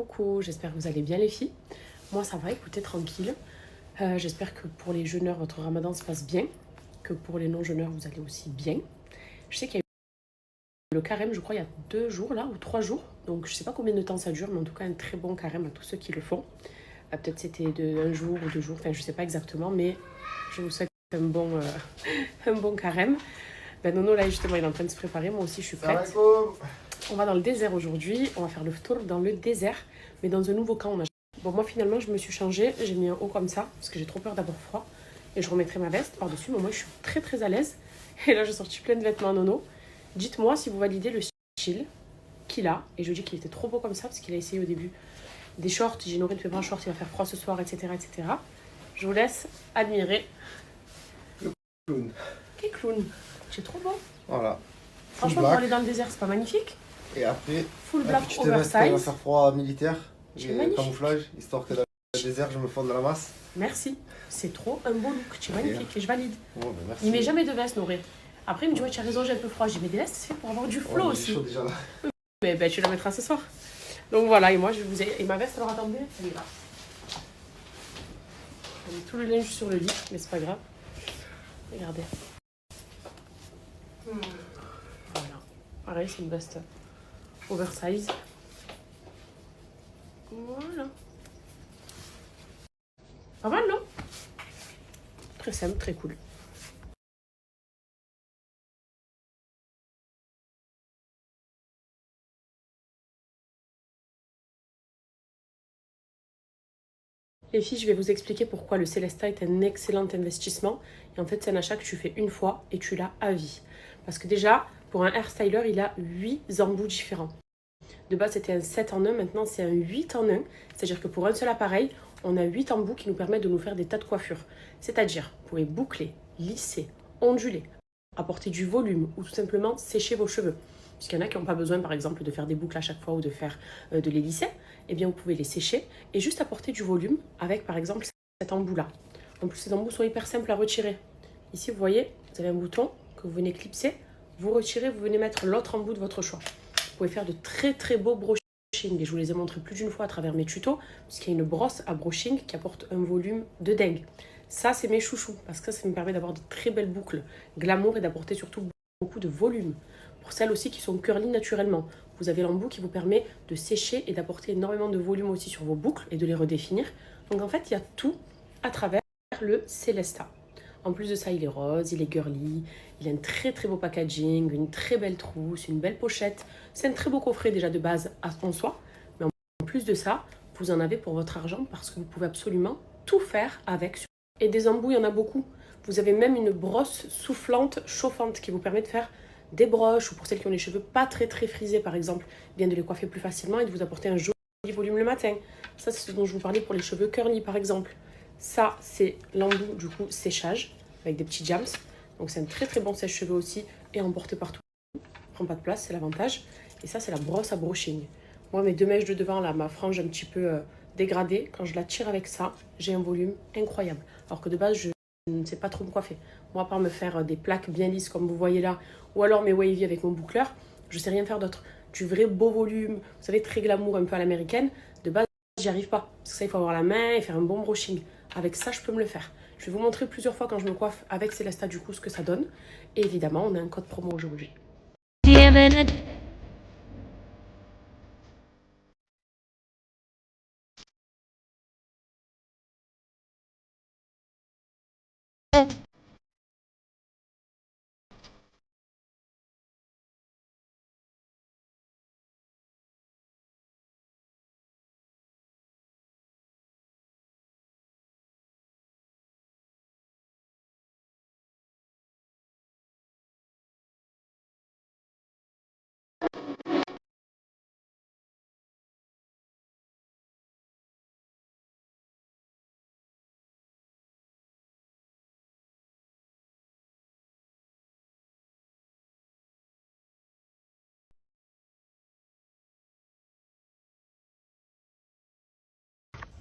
Coucou, j'espère que vous allez bien les filles. Moi ça va, écoutez, tranquille. J'espère que pour les jeûneurs, votre ramadan se passe bien. Que pour les non-jeûneurs, vous allez aussi bien. Je sais qu'il y a eu le carême, je crois, il y a 2 jours là, ou 3 jours. Donc je sais pas combien de temps ça dure, mais en tout cas un très bon carême à tous ceux qui le font. Peut-être c'était de 1 jour ou 2 jours, enfin je sais pas exactement, mais je vous souhaite un bon, un bon carême. Ben Nono là justement il est en train de se préparer, moi aussi je suis prête. On va dans le désert aujourd'hui, on va faire le tour dans le désert, mais dans un nouveau camp. Bon moi finalement je me suis changée, j'ai mis un haut comme ça, parce que j'ai trop peur d'avoir froid, et je remettrai ma veste par-dessus, mais moi je suis très très à l'aise. Et là j'ai sorti plein de vêtements à Nono. Dites-moi si vous validez le style qu'il a, et je dis qu'il était trop beau comme ça, parce qu'il a essayé au début des shorts, j'ai une ne fait pas un short, il va faire froid ce soir, etc. etc. Je vous laisse admirer. Le clown. Quel clown. C'est trop beau. Voilà. Franchement, pour aller dans le désert, c'est pas magnifique. Et après, full black tu te vestes, il va oversize. faire froid militaire C'est et magnifique. camouflage, histoire que dans le désert, je me fonde dans la masse. Merci. C'est trop un beau look. C'est magnifique et je valide. Bon, ben merci. Il met jamais de veste, Noré. Après, il me dit, ouais, tu as raison, j'ai un peu froid. J'ai mis des vestes, c'est fait pour avoir du flow aussi. Chaud déjà là. Mais ben, tu la mettras ce soir. Donc voilà, et moi, je vous ai. Et ma veste, alors attendez, elle est là. J'ai mis tout le linge sur le lit, mais c'est pas grave. Regardez. Voilà. Pareil, c'est une veste oversize. Voilà. Pas mal, non? Très simple, très cool. Les filles, je vais vous expliquer pourquoi le Célesta est un excellent investissement. Et en fait, c'est un achat que tu fais une fois et tu l'as à vie. Parce que déjà, pour un hairstyler, il a 8 embouts différents. De base, c'était un 7 en 1, maintenant c'est un 8 en 1. C'est-à-dire que pour un seul appareil, on a 8 embouts qui nous permettent de nous faire des tas de coiffures. C'est-à-dire, vous pouvez boucler, lisser, onduler, apporter du volume ou tout simplement sécher vos cheveux. Puisqu'il y en a qui n'ont pas besoin, par exemple, de faire des boucles à chaque fois ou de faire de les lisser. Eh bien, vous pouvez les sécher et juste apporter du volume avec, par exemple, cet embout-là. En plus, ces embouts sont hyper simples à retirer. Ici, vous voyez, vous avez un bouton que vous venez clipser. Vous retirez, vous venez mettre l'autre embout de votre choix. Vous pouvez faire de très très beaux brushing. Et je vous les ai montrés plus d'une fois à travers mes tutos. Puisqu'il y a une brosse à brushing qui apporte un volume de dingue. Ça, c'est mes chouchous. Parce que ça me permet d'avoir de très belles boucles glamour et d'apporter surtout beaucoup de volume. Pour celles aussi qui sont curly naturellement, vous avez l'embout qui vous permet de sécher et d'apporter énormément de volume aussi sur vos boucles et de les redéfinir. Donc en fait, il y a tout à travers le Célesta. En plus de ça, il est rose, il est girly, il a un très très beau packaging, une très belle trousse, une belle pochette. C'est un très beau coffret déjà de base en soi. Mais en plus de ça, vous en avez pour votre argent parce que vous pouvez absolument tout faire avec. Et des embouts, il y en a beaucoup. Vous avez même une brosse soufflante, chauffante qui vous permet de faire des broches ou pour celles qui ont les cheveux pas très très frisés par exemple, bien de les coiffer plus facilement et de vous apporter un joli volume le matin. Ça c'est ce dont je vous parlais pour les cheveux curly par exemple. Ça c'est l'embout du coup séchage avec des petits jams. Donc c'est un très très bon sèche-cheveux aussi et emporté partout. Prend pas de place, c'est l'avantage. Et ça c'est la brosse à brushing. Moi mes 2 mèches de devant là, ma frange un petit peu dégradée, quand je la tire avec ça, j'ai un volume incroyable. Alors que de base je ne sais pas trop me coiffer. Moi, à part me faire des plaques bien lisses comme vous voyez là, ou alors mes wavy avec mon boucleur, je sais rien faire d'autre. Du vrai beau volume, vous savez, très glamour, un peu à l'américaine. De base, j'y arrive pas. Parce que ça, il faut avoir la main et faire un bon brushing. Avec ça, je peux me le faire. Je vais vous montrer plusieurs fois quand je me coiffe avec Célesta du coup ce que ça donne. Et évidemment, on a un code promo aujourd'hui.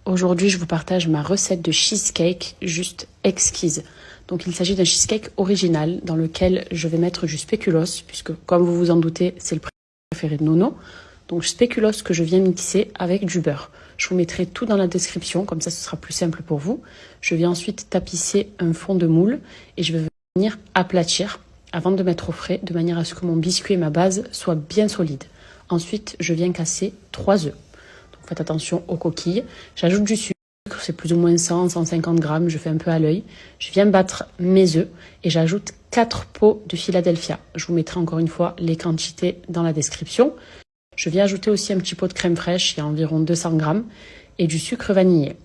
Aujourd'hui, je vous partage ma recette de cheesecake juste exquise. Donc, il s'agit d'un cheesecake original dans lequel je vais mettre du spéculoos, puisque, comme vous vous en doutez, c'est le préféré de Nono. donc spéculoos que je viens mixer avec du beurre. Je vous mettrai tout dans la description, comme ça ce sera plus simple pour vous. Je viens ensuite tapisser un fond de moule et je vais venir aplatir avant de mettre au frais, de manière à ce que mon biscuit et ma base soient bien solides. Ensuite, je viens casser 3 œufs. Donc faites attention aux coquilles. J'ajoute du sucre, c'est plus ou moins 100-150 grammes, je fais un peu à l'œil. Je viens battre mes œufs et j'ajoute 4 pots de Philadelphia. Je vous mettrai encore une fois les quantités dans la description. Je viens ajouter aussi un petit pot de crème fraîche, il y a environ 200 grammes, et du sucre vanillé.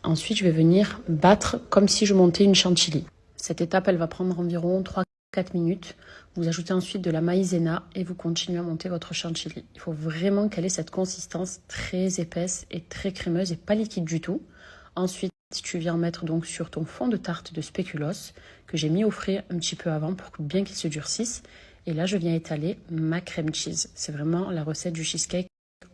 Ensuite, je vais venir battre comme si je montais une chantilly. Cette étape, elle va prendre environ 3-4 minutes. Vous ajoutez ensuite de la maïzena et vous continuez à monter votre chantilly. Il faut vraiment qu'elle ait cette consistance très épaisse et très crémeuse et pas liquide du tout. Ensuite, tu viens mettre donc sur ton fond de tarte de spéculoos que j'ai mis au frais un petit peu avant pour bien qu'il se durcisse. Et là, je viens étaler ma crème cheese. C'est vraiment la recette du cheesecake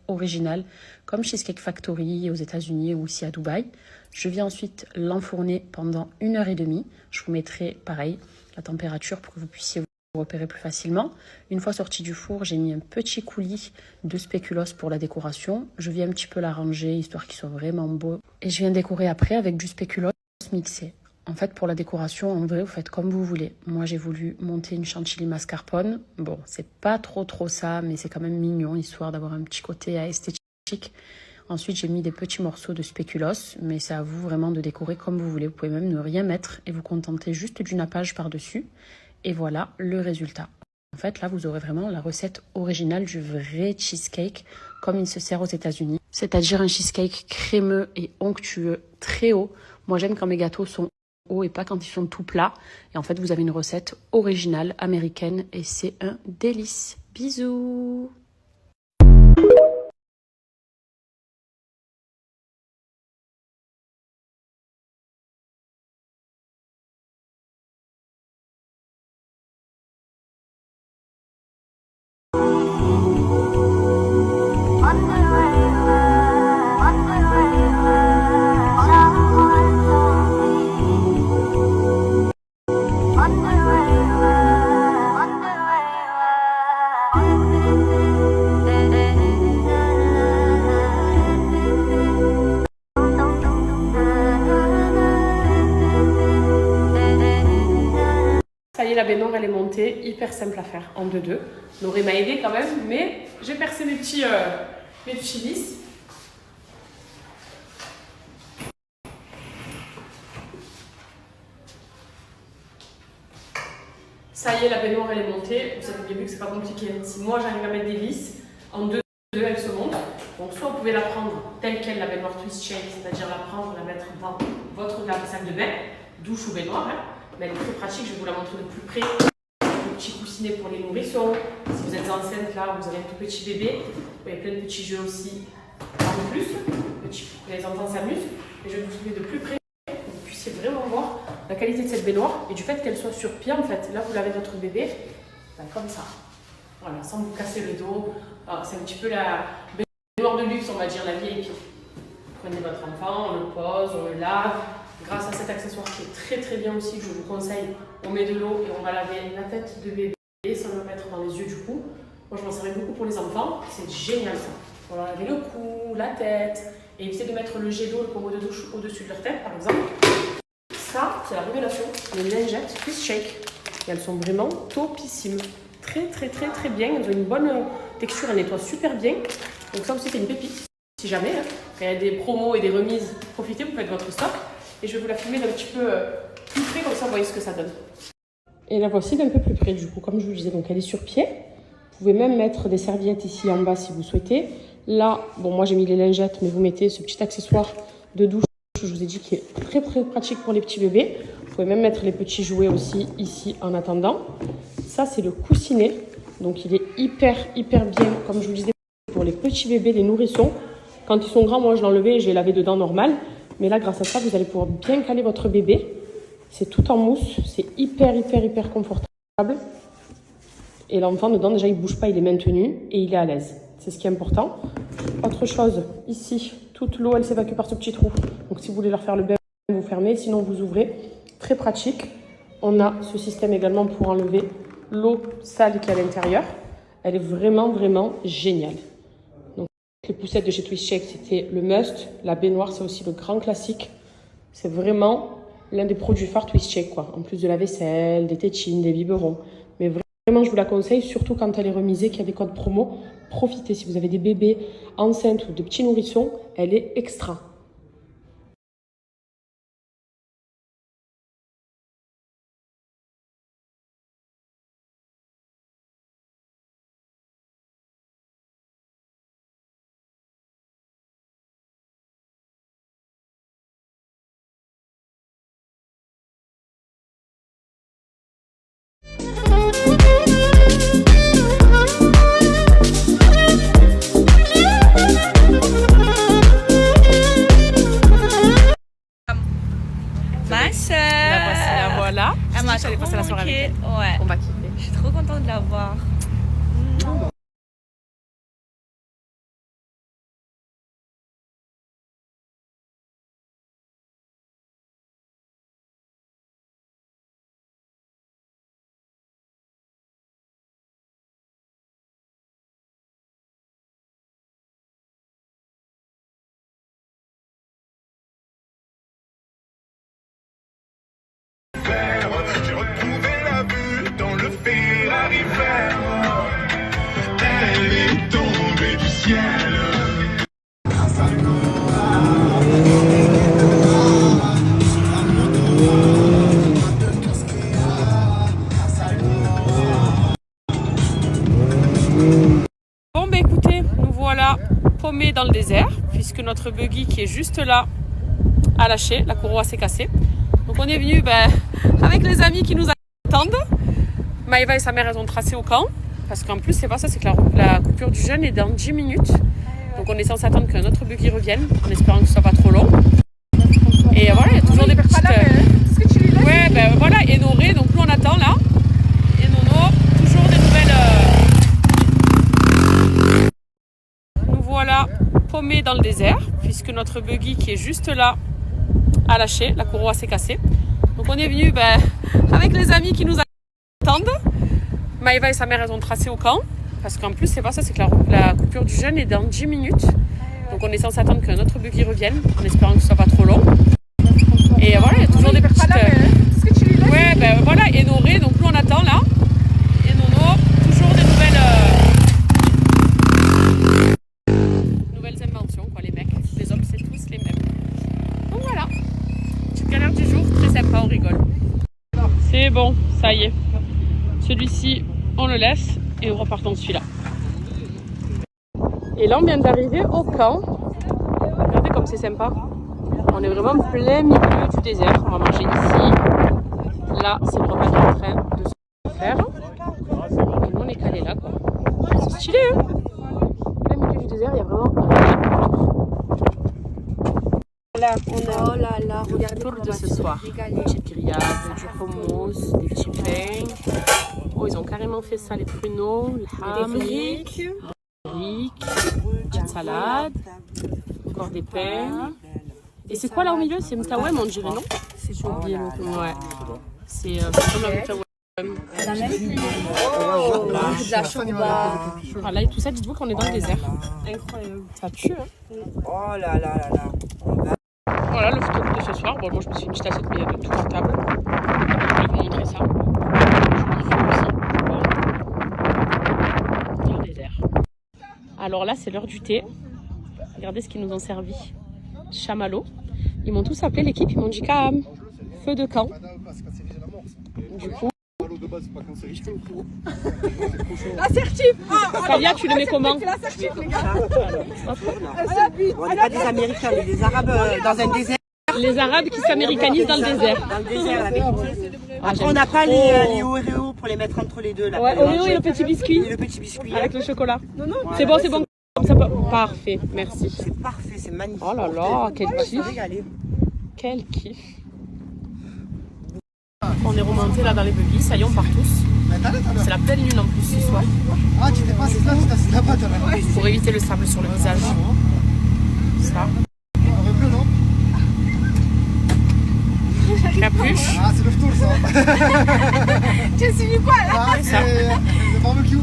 original, comme Cheesecake Factory aux États-Unis ou aussi à Dubaï. Je viens ensuite l'enfourner pendant 1h30. Je vous mettrai, pareil, la température pour que vous puissiez vous repérer plus facilement. Une fois sorti du four, j'ai mis un petit coulis de spéculoos pour la décoration. Je viens un petit peu l'arranger, histoire qu'il soit vraiment beau. Et je viens décorer après avec du spéculoos mixé. En fait, pour la décoration, en vrai, vous faites comme vous voulez. Moi, j'ai voulu monter une chantilly mascarpone. Bon, c'est pas trop ça, mais c'est quand même mignon, histoire d'avoir un petit côté esthétique. Ensuite, j'ai mis des petits morceaux de spéculoos, mais c'est à vous vraiment de décorer comme vous voulez. Vous pouvez même ne rien mettre et vous contenter juste du nappage par-dessus. Et voilà le résultat. En fait, là, vous aurez vraiment la recette originale du vrai cheesecake, comme il se sert aux États-Unis. C'est-à-dire un cheesecake crémeux et onctueux, très haut. Moi, j'aime quand mes gâteaux sont haut et pas quand ils sont tout plats. Et en fait, vous avez une recette originale américaine et c'est un délice. Bisous! Ça y est, la baignoire elle est montée, hyper simple à faire en 2-2. Laurie m'a aidé quand même, mais j'ai percé mes petits vis. Ça y est, la baignoire elle est montée. Vous avez bien vu que c'est pas compliqué. Si moi j'arrive à mettre des vis, en 2-2 elle se monte. Donc soit vous pouvez la prendre telle quelle, la baignoire twist shake, c'est-à-dire la prendre, la mettre dans votre salle de bain, douche ou baignoire. Mais elle est très pratique, je vais vous la montrer de plus près. Le petit coussinet pour les nourrissons. Si vous êtes enceinte là, vous avez un tout petit bébé. Il y a plein de petits jeux aussi en plus. Les enfants s'amusent. Et je vais vous filmer de plus près pour que vous puissiez vraiment voir la qualité de cette baignoire et du fait qu'elle soit sur pied en fait. Là vous lavez votre bébé comme ça. Voilà, sans vous casser le dos. C'est un petit peu la baignoire de luxe, on va dire, la vieille. Prenez votre enfant, on le pose, on le lave. Grâce à cet accessoire qui est très bien aussi, que je vous conseille, on met de l'eau et on va laver la tête de bébé sans le mettre dans les yeux du cou. Moi je m'en servais beaucoup pour les enfants, c'est génial ça. On va laver le cou, la tête, et éviter de mettre le jet d'eau, le pommeau de douche au-dessus de leur tête par exemple. Ça, c'est la révélation, les lingettes Twist Shake. Et elles sont vraiment topissimes. Très bien, elles ont une bonne texture, elles nettoient super bien. Donc ça aussi c'est une pépite. Si jamais, quand il y a des promos et des remises, profitez, vous faites votre stock. Et je vais vous la filmer d'un petit peu plus près, comme ça vous voyez ce que ça donne. Et la voici d'un peu plus près du coup, comme je vous disais, donc elle est sur pied. Vous pouvez même mettre des serviettes ici en bas si vous souhaitez. Là, bon moi j'ai mis les lingettes, mais vous mettez ce petit accessoire de douche, je vous ai dit, qui est très pratique pour les petits bébés. Vous pouvez même mettre les petits jouets aussi ici en attendant. Ça c'est le coussinet, donc il est hyper bien, comme je vous disais, pour les petits bébés, les nourrissons. Quand ils sont grands, moi je l'enlevais et j'ai lavé dedans normal. Mais là, grâce à ça, vous allez pouvoir bien caler votre bébé. C'est tout en mousse. C'est hyper confortable. Et l'enfant, dedans, déjà, il ne bouge pas, il est maintenu et il est à l'aise. C'est ce qui est important. Autre chose, ici, toute l'eau, elle s'évacue par ce petit trou. Donc, si vous voulez leur faire le bain, vous fermez. Sinon, vous ouvrez. Très pratique. On a ce système également pour enlever l'eau sale qui est à l'intérieur. Elle est vraiment géniale. les poussettes de chez Twist Shake, c'était le must. La baignoire, c'est aussi le grand classique. C'est vraiment l'un des produits phares Twist Shake, quoi. En plus de la vaisselle, des tétines, des biberons. Mais vraiment, je vous la conseille, surtout quand elle est remisée, qu'il y a des codes promo. Profitez, si vous avez des bébés enceintes ou de petits nourrissons, elle est extra. Ma soeur. La voici, la voilà. Elle m'a J'allais passer la soirée avec elle. Ouais. On va kiffer. Je suis trop contente de la voir. J'ai retrouvé la vue dans le Ferrari vert. Elle est tombée du ciel. Bon, bah écoutez, nous voilà paumés dans le désert, puisque notre buggy qui est juste là a lâché, la courroie s'est cassée. Donc on est venu avec les amis qui nous attendent. Maëva et sa mère, elles ont tracé au camp. Parce qu'en plus, c'est pas ça, c'est que la coupure du jeûne est dans 10 minutes. Donc on est censé attendre qu'un autre buggy revienne, en espérant que ce soit pas trop long. Et voilà, il y a toujours des petites... Ouais, ben voilà, et Noré, donc nous on attend là. Et Nono, toujours des nouvelles... Nous voilà paumés dans le désert, puisque notre buggy qui est juste là a lâché, la courroie s'est cassée. Donc on est venu avec les amis qui nous attendent. Maëva et sa mère, elles ont tracé au camp. Parce qu'en plus, c'est pas ça, c'est que la coupure du jeûne est dans 10 minutes. Donc on est censé attendre qu'un autre buggy revienne, en espérant que ce soit pas trop long. Et voilà, il y a toujours des petites... Ouais, ben voilà, et Noré, donc nous on attend là. Et Nono, toujours des nouvelles inventions, quoi, les mecs. Les hommes, c'est tous les mêmes. Donc voilà, petite galère du jour, très sympa, on rigole. C'est bon, ça y est. Celui-ci, on le laisse et on repart dans celui-là. Et là, on vient d'arriver au camp. Regardez comme c'est sympa. On est vraiment plein milieu du désert. On va manger ici. Là, c'est le repas qui est en train de se faire. Et nous, on est calés là, quoi. C'est stylé, hein? Plein milieu du désert, il y a vraiment rien. Là, on a Oh là là, regardez tour comment de on ce va se soir. régaler. Des petites grillades, du hummus, des petits pains. Oh, ils ont carrément fait ça, les pruneaux, le ham, Des frites. petite salade, encore des pains. Et c'est quoi là au milieu? C'est mtawem, on dirait, non? C'est J'ai oublié le nom. Ouais. C'est comme la mtawem. La même Oh, de la chourba. Voilà, et tout ça, dites-vous qu'on est dans le désert. Incroyable. Ça tue, hein? Oh là là là là. Voilà le photo de ce soir. Bon, moi je me suis fait une petite assiette, mais il y a de tout à table. Je vais vous montrer ça. Je kiffe aussi. Dans le désert. Alors là, c'est l'heure du thé. Regardez ce qu'ils nous ont servi. Chamallow. Ils m'ont tous appelé l'équipe, ils m'ont dit Cam, feu de camp. Du coup. L'assertif. Kalia, tu le mets comment? L'assertif, les gars. On n'est pas des Américains, on est des Arabes dans un désert. Les Arabes qui s'américanisent dans le désert. Dans le désert, la vérité. Ah, Après, on n'a pas les Oreos pour les mettre entre les deux. Là, Ouais, pour les Oreo manger. et le petit biscuit. Et le petit biscuit. Avec le chocolat. Voilà, C'est bon, c'est bon. Comme ça, parfait, merci. C'est parfait, c'est magnifique. Oh là là, quel On va se kiff. régaler. Quel kiff. On est remonté là dans les buggy, ça y est, on part tous. C'est la pleine lune en plus ce soir. Ah, tu t'es pas assis là, tu t'es assis là-bas, toi. Pour éviter le sable sur le visage. Ça. Un peu bleu, non? Capuche. Ah, c'est le tour, ça. Tu as suivi quoi là? Ah, c'est le barbecue.